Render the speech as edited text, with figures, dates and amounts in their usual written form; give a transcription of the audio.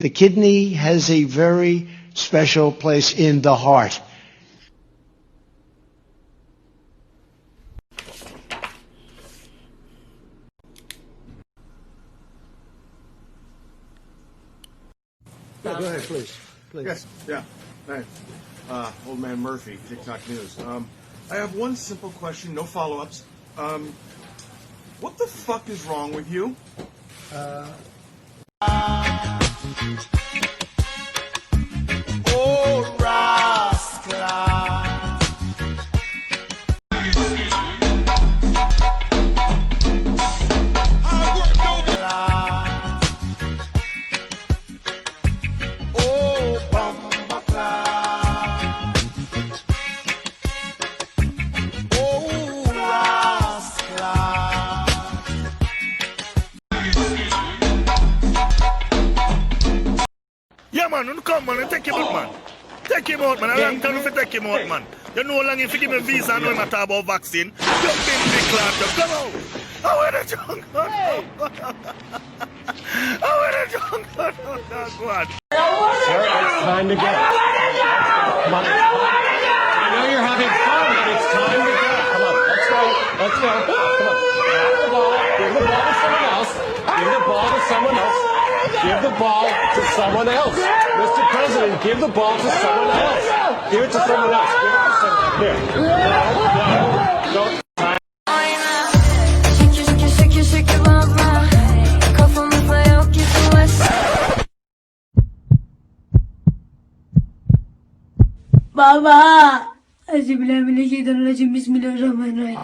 The kidney has a very special place in the heart. Yeah, go ahead, please. Yes, yeah. Thanks. Old man Murphy, TikTok News. I have one simple question, no follow-ups. What the fuck is wrong with you? Oh, rascal. Yeah, man, you come, man, and take him out, man. Take him out, man. I long time if you take him out, man. You know how long if you give me a visa and know him talk about vaccine. You big big clout, come out. How are the junk? How are the junk? Go on. Sir, it's time to go. Come on. I know you're having fun, but it's time to go. Come on, let's go. Let's go. Come on. Give the ball to someone else. Give the ball to someone else. Give the ball to someone else. Mr. President, give the ball to someone else. Give it to someone else. Give it to someone. Here. No. Baba, Bismillahirrahmanirrahim.